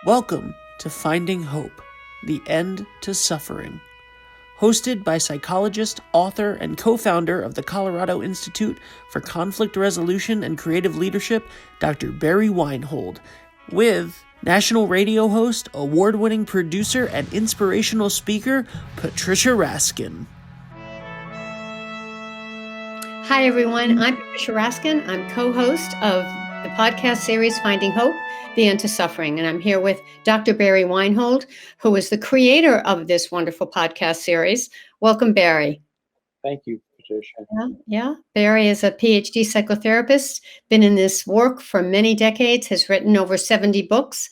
Welcome to Finding Hope, The End to Suffering. Hosted by psychologist, author, and co-founder of the Colorado Institute for Conflict Resolution and Creative Leadership, Dr. Barry Weinhold, with national radio host, award-winning producer, and inspirational speaker, Patricia Raskin. Hi, everyone. I'm Patricia Raskin. I'm co-host of the podcast series Finding Hope, The End to Suffering. And I'm here with Dr. Barry Weinhold, who is the creator of this wonderful podcast series. Welcome, Barry. Thank you, Patricia. Yeah. Barry is a PhD psychotherapist, been in this work for many decades, has written over 70 books,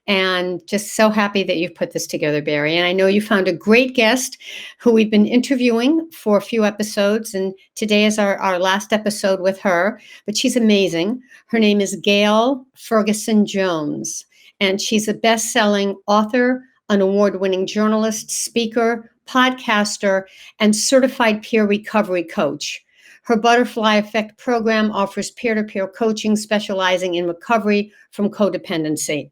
and just so happy that you've put this together, Barry. And I know you found a great guest who we've been interviewing for a few episodes, and today is our last episode with her, but she's amazing. Her name is Gail Ferguson Jones, and she's a best-selling author, an award-winning journalist, speaker, podcaster, and certified peer recovery coach. Her Butterfly Effect program offers peer-to-peer coaching specializing in recovery from codependency.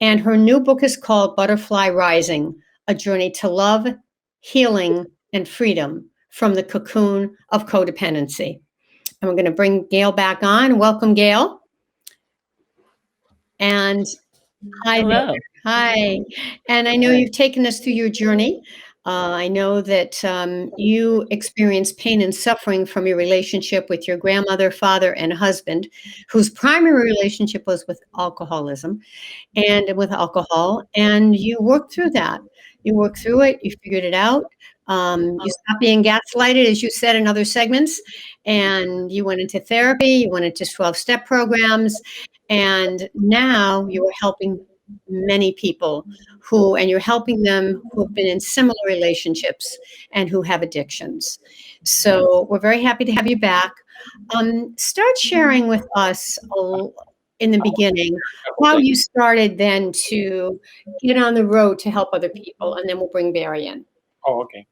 And her new book is called Butterfly Rising, A Journey to Love, Healing, and Freedom from the Cocoon of Codependency. And we're going to bring Gail back on. Welcome, Gail. And hi. Hello. Hi. And I know you've taken us through your journey. I know that you experienced pain and suffering from your relationship with your grandmother, father, and husband, whose primary relationship was with alcoholism and with alcohol. And you worked through that. You worked through it. You figured it out. You stopped being gaslighted, as you said in other segments, and you went into therapy. You went into 12-step programs. And now you are helping many people and you're helping them who have been in similar relationships and who have addictions. So we're very happy to have you back. Start sharing with us in the beginning how you started then to get on the road to help other people, and then we'll bring Barry in. Oh, okay.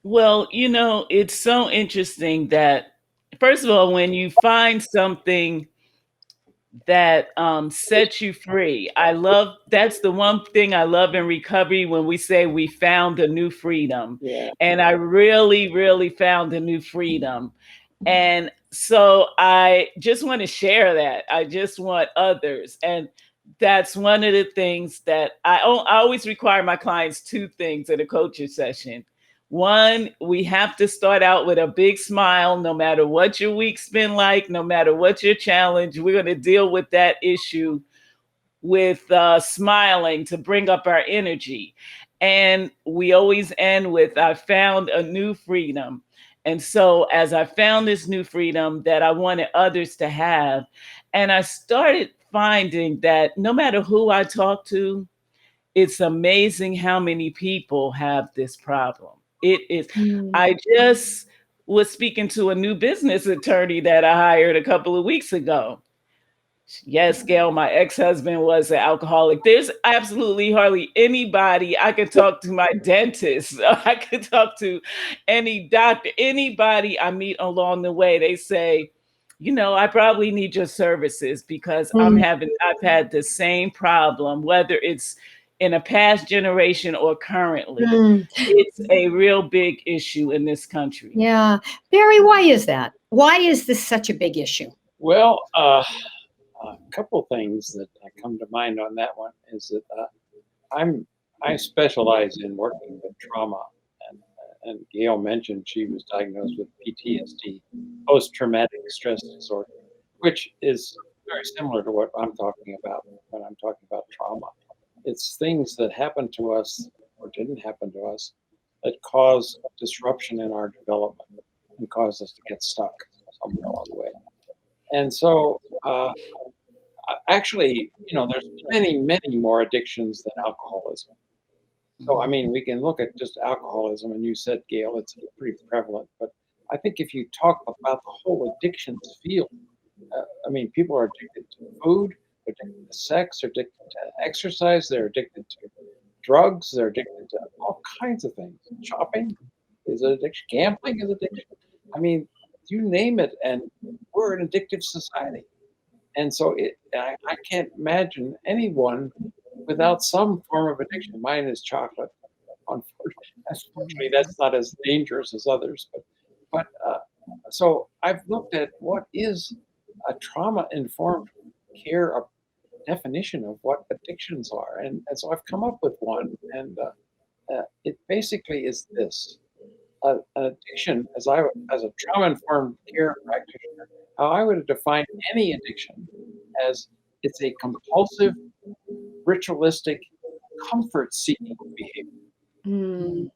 Well, it's so interesting that, first of all, when you find something that sets you free, that's the one thing I love in recovery, when we say we found a new freedom. Yeah. And I really, really found a new freedom. And so I just want to share that. I just want others. And that's one of the things that I always require my clients two things at a coaching session. One, we have to start out with a big smile, no matter what your week's been like, no matter what your challenge. We're going to deal with that issue with smiling to bring up our energy. And we always end with, I found a new freedom. And so as I found this new freedom that I wanted others to have, and I started finding that no matter who I talk to, it's amazing how many people have this problem. It is. I just was speaking to a new business attorney that I hired a couple of weeks ago. Yes, Gail, my ex-husband was an alcoholic. There's absolutely hardly anybody. I could talk to my dentist. I could talk to any doctor, anybody I meet along the way. They say, I probably need your services because I've had the same problem, whether it's in a past generation or currently. It's a real big issue in this country. Yeah. Barry, why is that? Why is this such a big issue? Well, a couple things that come to mind on that one is that I specialize in working with trauma, and Gail mentioned she was diagnosed with PTSD, post-traumatic stress disorder, which is very similar to what I'm talking about when I'm talking about trauma. It's things that happened to us or didn't happen to us that cause disruption in our development and cause us to get stuck somewhere along the way. And so, actually, there's many, many more addictions than alcoholism. So, I mean, we can look at just alcoholism, and you said, Gail, it's pretty prevalent. But I think if you talk about the whole addictions field, people are addicted to food, they're addicted to sex, they're addicted to exercise, they're addicted to drugs, they're addicted to all kinds of things. Shopping is an addiction, gambling is addiction. I mean, you name it, and we're an addictive society. And so I can't imagine anyone without some form of addiction. Mine is chocolate. Unfortunately, that's not as dangerous as others. But so I've looked at what is a trauma-informed care a definition of what addictions are, and so I've come up with one, and it basically is this: an addiction, as a trauma-informed care practitioner, how I would define any addiction as it's a compulsive, ritualistic, comfort-seeking behavior Mm.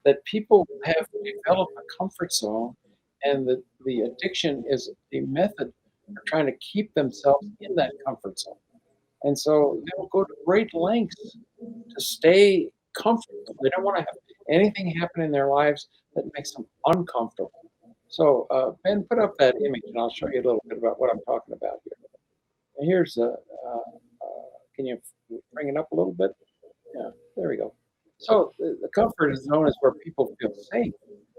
that people have developed a comfort zone, and the addiction is a method for trying to keep themselves in that comfort zone. And so they will go to great lengths to stay comfortable. They don't want to have anything happen in their lives that makes them uncomfortable. So, Ben, put up that image, and I'll show you a little bit about what I'm talking about here. And here's can you bring it up a little bit? Yeah, there we go. So the comfort zone is where people feel safe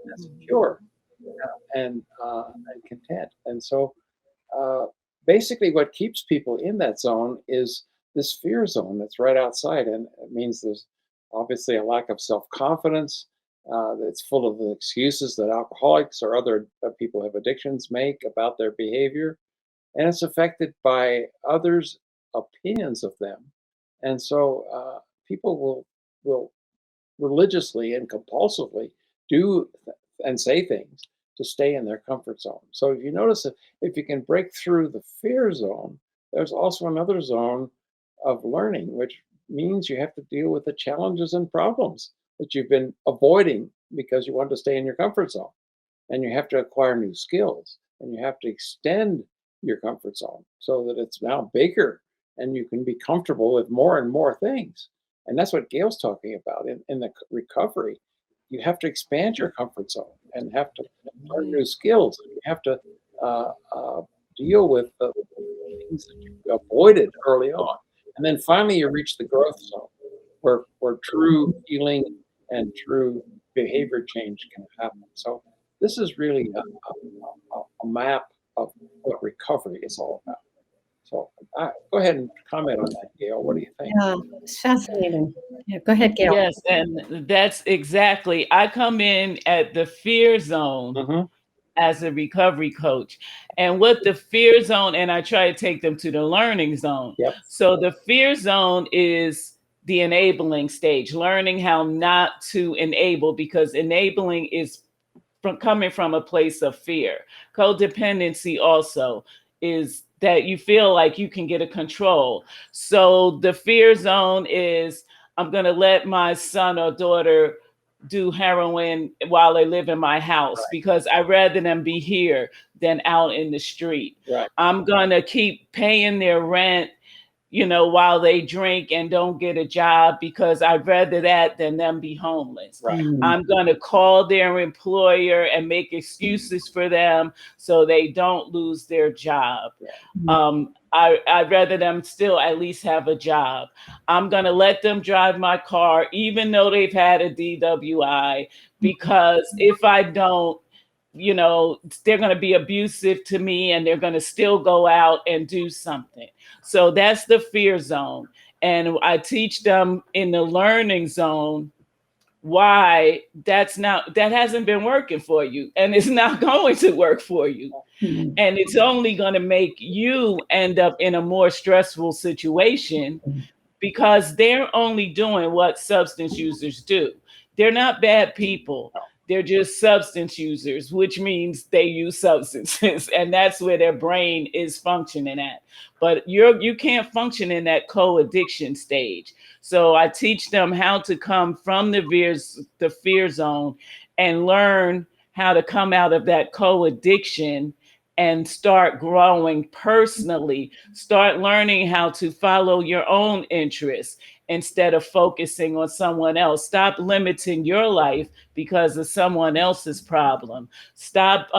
and secure and content. And so uh, basically, what keeps people in that zone is this fear zone that's right outside, and it means there's obviously a lack of self-confidence. It's full of the excuses that alcoholics or other people who have addictions make about their behavior, and it's affected by others' opinions of them. And so people will religiously and compulsively do and say things to stay in their comfort zone. So if you notice that if you can break through the fear zone, there's also another zone of learning, which means you have to deal with the challenges and problems that you've been avoiding because you want to stay in your comfort zone. And you have to acquire new skills, and you have to extend your comfort zone so that it's now bigger and you can be comfortable with more and more things. And that's what Gail's talking about in the recovery. You have to expand your comfort zone and have to learn new skills. You have to uh, uh, deal with the things that you avoided early on. And then finally, you reach the growth zone where true healing and true behavior change can happen. So this is really a map of what recovery is all about. So go ahead and comment on that, Gail. What do you think? Yeah, it's fascinating. Yeah, go ahead, Gail. Yes, and that's exactly. I come in at the fear zone Mm-hmm. as a recovery coach. And what the fear zone, and I try to take them to the learning zone. Yep. So the fear zone is the enabling stage, learning how not to enable, because enabling is from coming from a place of fear. Codependency also is that you feel like you can get a control. So the fear zone is I'm going to let my son or daughter do heroin while they live in my house Right. because I'd rather them be here than out in the street. Right. I'm going to keep paying their rent, while they drink and don't get a job because I'd rather that than them be homeless. Right. I'm going to call their employer and make excuses for them so they don't lose their job. I'd rather them still at least have a job. I'm going to let them drive my car, even though they've had a DWI, because if I don't, they're going to be abusive to me and they're going to still go out and do something. So that's the fear zone. And I teach them in the learning zone why that hasn't been working for you and it's not going to work for you. And it's only going to make you end up in a more stressful situation because they're only doing what substance users do. They're not bad people. They're just substance users, which means they use substances, and that's where their brain is functioning at. But you can't function in that co-addiction stage. So I teach them how to come from the fear zone and learn how to come out of that co-addiction and start growing personally, start learning how to follow your own interests instead of focusing on someone else. Stop limiting your life because of someone else's problem. Stop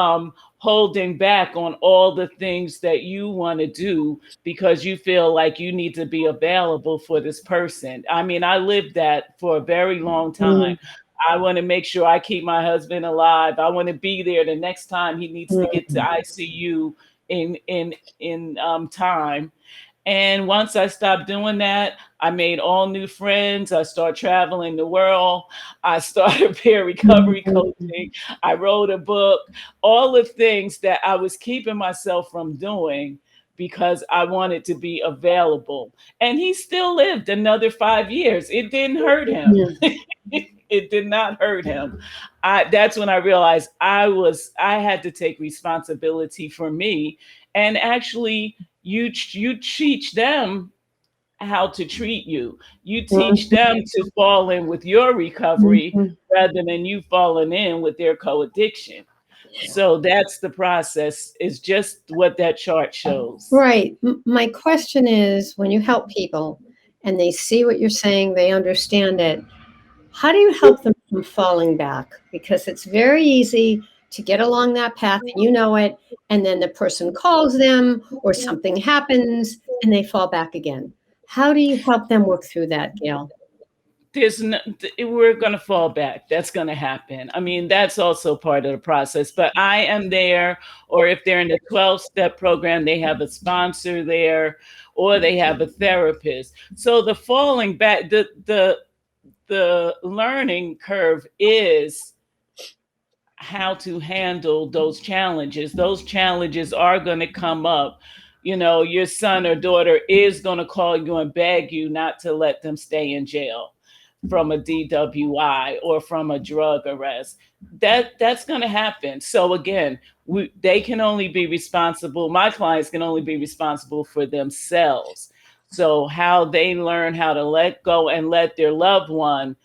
holding back on all the things that you want to do because you feel like you need to be available for this person. I mean, I lived that for a very long time. I want to make sure I keep my husband alive. I want to be there the next time he needs to get to ICU, in time. And once I stopped doing that, I made all new friends. I started traveling the world. I started peer recovery coaching. I wrote a book, all the things that I was keeping myself from doing because I wanted to be available. And he still lived another 5 years. It didn't hurt him. It did not hurt him. That's when I realized I had to take responsibility for me, and actually you teach them how to treat you. You teach them to fall in with your recovery rather than you falling in with their co-addiction. So that's the process, is just what that chart shows. Right. My question is, when you help people and they see what you're saying, they understand it, how do you help them from falling back? Because it's very easy to get along that path, and you know it, and then the person calls them or something happens and they fall back again. How do you help them work through that, Gail? We're going to fall back. That's going to happen. I mean, that's also part of the process, but I am there. Or if they're in the 12-step program, they have a sponsor there, or they have a therapist. So the falling back, the learning curve is how to handle those challenges. Those challenges are going to come up. You know, your son or daughter is going to call you and beg you not to let them stay in jail from a DWI or from a drug arrest. That's going to happen. So again, they can only be responsible. My clients can only be responsible for themselves. So how they learn how to let go and let their loved one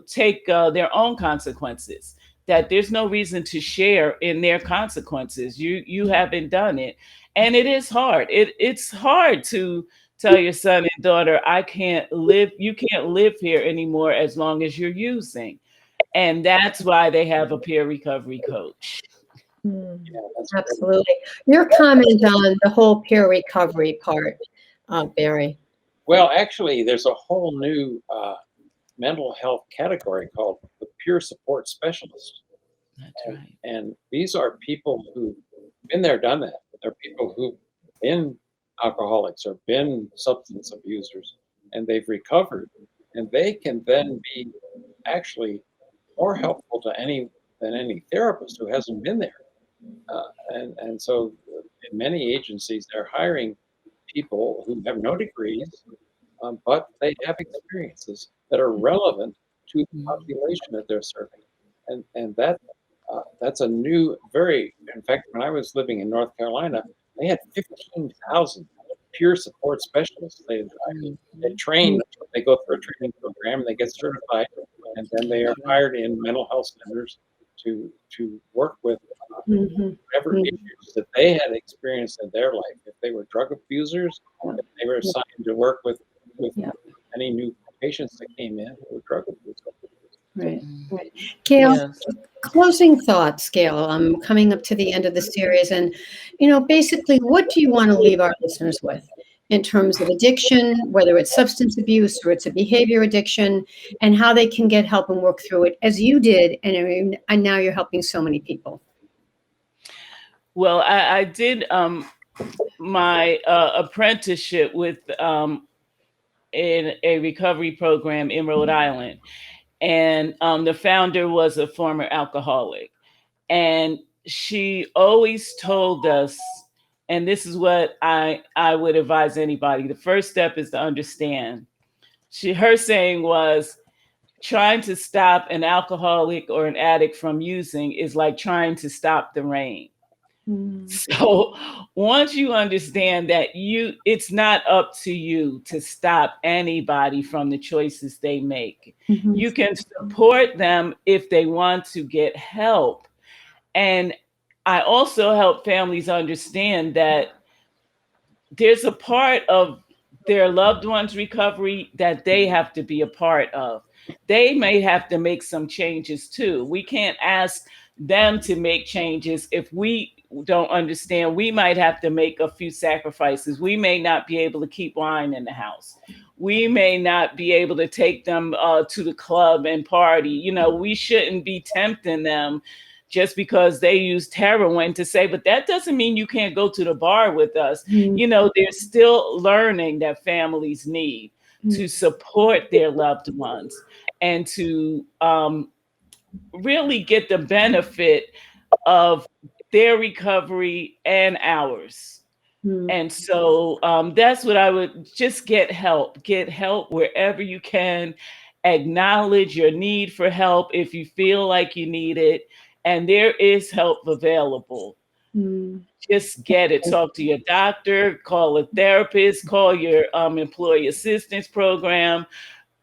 take their own consequences. That there's no reason to share in their consequences. You haven't done it, and it is hard. It's hard to tell your son and daughter, you can't live here anymore as long as you're using. And that's why they have a peer recovery coach. Absolutely. Your comment on the whole peer recovery part, Barry. Well, actually, there's a whole new mental health category called the peer support specialist. That's right. And these are people who've been there, done that. They're people who've been alcoholics or been substance abusers, and they've recovered, and they can then be actually more helpful than any therapist who hasn't been there. And so in many agencies, they're hiring people who have no degrees, but they have experiences that are relevant to the population that they're serving. And that's a new, in fact, when I was living in North Carolina, they had 15,000 peer support specialists. They train, they go through a training program, and they get certified, and then they are hired in mental health centers to work with whatever issues that they had experienced in their life. If they were drug abusers, if they were assigned to work with any new patients that came in who were drug abusers. Right. Gail, closing thoughts, Gail. I'm coming up to the end of the series, and basically, what do you want to leave our listeners with in terms of addiction, whether it's substance abuse or it's a behavior addiction, and how they can get help and work through it as you did, and now you're helping so many people? Well, I did my apprenticeship with in a recovery program in Rhode Island. And the founder was a former alcoholic. And she always told us, and this is what I would advise anybody, the first step is to understand. Her saying was, trying to stop an alcoholic or an addict from using is like trying to stop the rain. So once you understand that it's not up to you to stop anybody from the choices they make. You can support them if they want to get help. And I also help families understand that there's a part of their loved one's recovery that they have to be a part of. They may have to make some changes too. We can't ask them to make changes if we don't understand. We might have to make a few sacrifices. We may not be able to keep wine in the house. We may not be able to take them to the club and party. We shouldn't be tempting them just because they used heroin to say, but that doesn't mean you can't go to the bar with us. You know, they're still learning that families need to support their loved ones and to really get the benefit of their recovery and ours. And so that's what I would just get help wherever you can. Acknowledge your need for help if you feel like you need it. And there is help available. Just get it. Talk to your doctor, call a therapist, call your employee assistance program,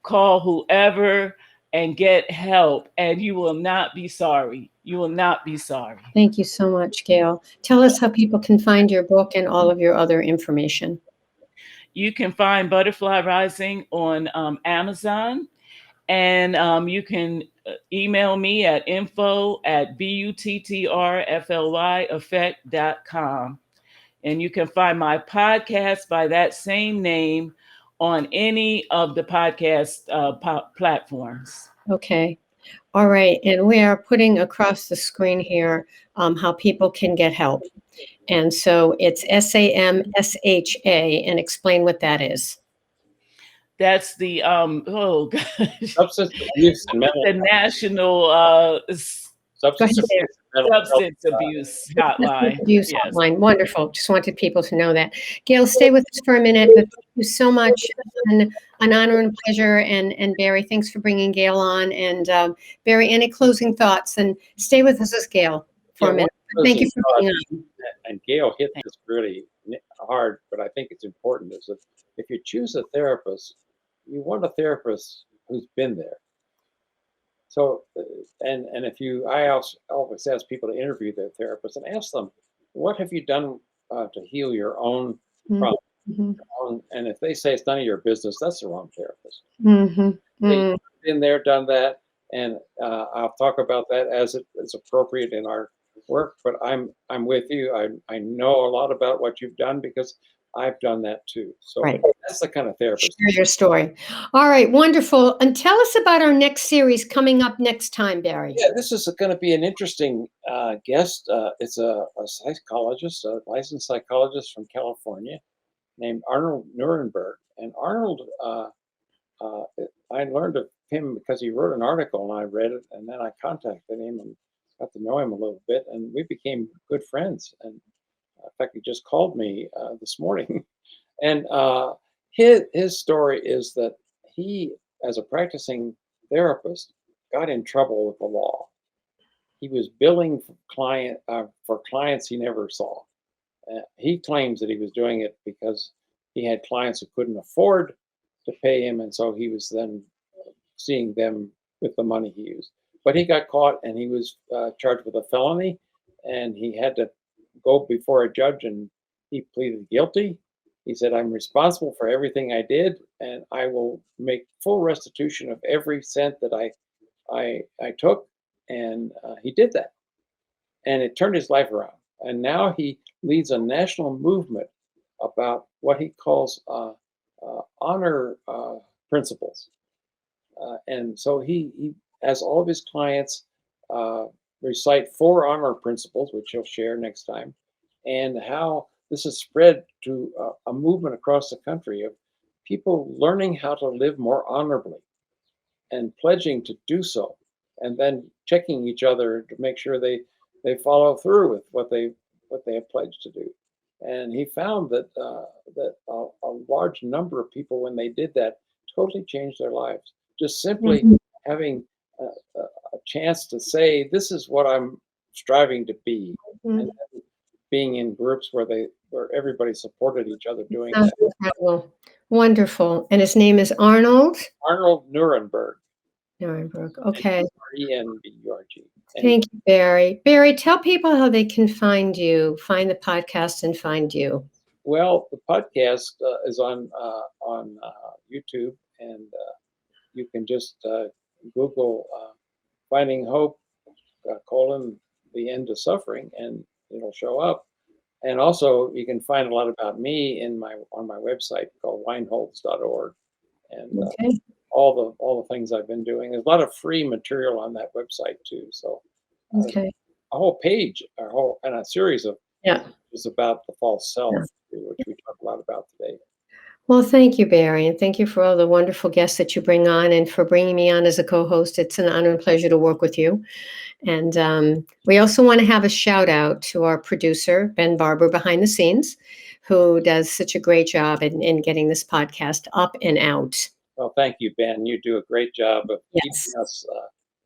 call whoever and get help. And you will not be sorry. You will not be sorry. Thank you so much, Gail. Tell us how people can find your book and all of your other information. You can find Butterfly Rising on Amazon, and you can email me at info@buttrflyeffect.com. And you can find my podcast by that same name on any of the podcast platforms. Okay. All right. And we are putting across the screen here how people can get help. And so it's SAMSHA, and explain what that is. That's the oh gosh, Substance abuse and mental the national substance Go ahead. abuse and mental health. substance abuse hotline. Abuse Yes. hotline. Wonderful. Just wanted people to know that. Gail, stay with us for a minute. But thank you so much. An honor and pleasure. And Barry, thanks for bringing Gail on. And Barry, any closing thoughts? And stay with us as Gail for a minute. Thank you for being on. And Gail hit this really hard, but I think it's important is that if you choose a therapist, you want a therapist who's been there. So, and if you, I always ask people to interview their therapist and ask them, what have you done to heal your own problem? And if they say it's none of your business, that's the wrong therapist. They've been there, done that, and I'll talk about that as it's appropriate in our work. But I'm with you. I know a lot about what you've done because I've done that too. So that's the kind of therapist. Share your story. All right, wonderful. And tell us about our next series coming up next time, Barry. Yeah, this is going to be an interesting guest. It's a psychologist, a licensed psychologist from California named Arnold Nuremberg. And Arnold, I learned of him because he wrote an article and I read it, and then I contacted him and got to know him a little bit, and we became good friends. And in fact, he just called me this morning. And his story is that he, as a practicing therapist, got in trouble with the law. He was billing for clients he never saw. He claims that he was doing it because he had clients who couldn't afford to pay him, and so he was then seeing them with the money he used. But he got caught, and he was charged with a felony, and he had to go before a judge, and he pleaded guilty. He said, I'm responsible for everything I did, and I will make full restitution of every cent that I took. And he did that. And it turned his life around. And now he leads a national movement about what he calls honor principles. And so he has all of his clients recite 4 honor principles, which he'll share next time, and how this has spread to a movement across the country of people learning how to live more honorably and pledging to do so, and then checking each other to make sure they follow through with what they have pledged to do. And he found that a large number of people, when they did that, totally changed their lives. Just simply having a chance to say, this is what I'm striving to be, and being in groups where everybody supported each other doing that. Incredible. Wonderful. And his name is Arnold? Arnold Nuremberg. Nuremberg. Okay. Nuremberg. Thank you, Barry. Barry, tell people how they can find you, find the podcast and find you. Well, the podcast is on YouTube, and you can just Google Finding Hope, the End to Suffering, and it'll show up. And also, you can find a lot about me on my website called weinholz.org, and all the things I've been doing. There's a lot of free material on that website too. So, whole page, and a series of Yeah. is about the false self, Yeah. which we talk a lot about today. Well, thank you, Barry, and thank you for all the wonderful guests that you bring on and for bringing me on as a co-host. It's an honor and pleasure to work with you. And we also want to have a shout out to our producer, Ben Barber, behind the scenes, who does such a great job in getting this podcast up and out. Well, thank you, Ben. You do a great job of Yes. keeping us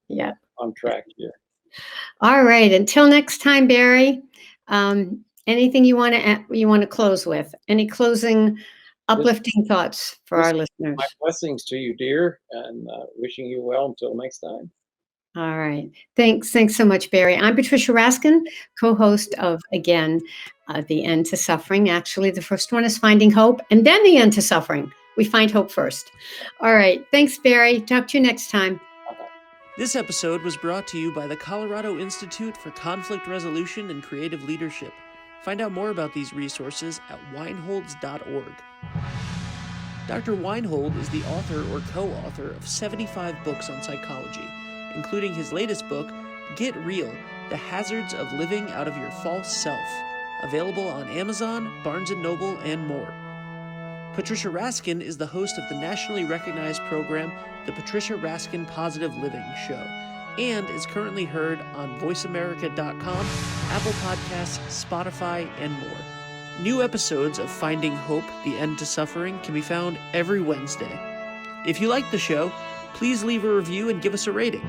Yeah. on track here. All right. Until next time, Barry. Anything you want to close with? Any closing uplifting thoughts for our listeners? My blessings to you, dear, and wishing you well until next time. All right. Thanks so much, Barry. I'm Patricia Raskin, co-host of, again, The End to Suffering. Actually, the first one is Finding Hope, and then The End to Suffering. We find hope first. All right. Thanks, Barry. Talk to you next time. This episode was brought to you by the Colorado Institute for Conflict Resolution and Creative Leadership. Find out more about these resources at weinholds.org. Dr. Weinhold is the author or co-author of 75 books on psychology, including his latest book, Get Real: The Hazards of Living Out of Your False Self, available on Amazon, Barnes & Noble, and more. Patricia Raskin is the host of the nationally recognized program, The Patricia Raskin Positive Living Show, and is currently heard on voiceamerica.com, Apple Podcasts, Spotify, and more. New episodes of Finding Hope: The End to Suffering can be found every Wednesday. If you like the show, please leave a review and give us a rating.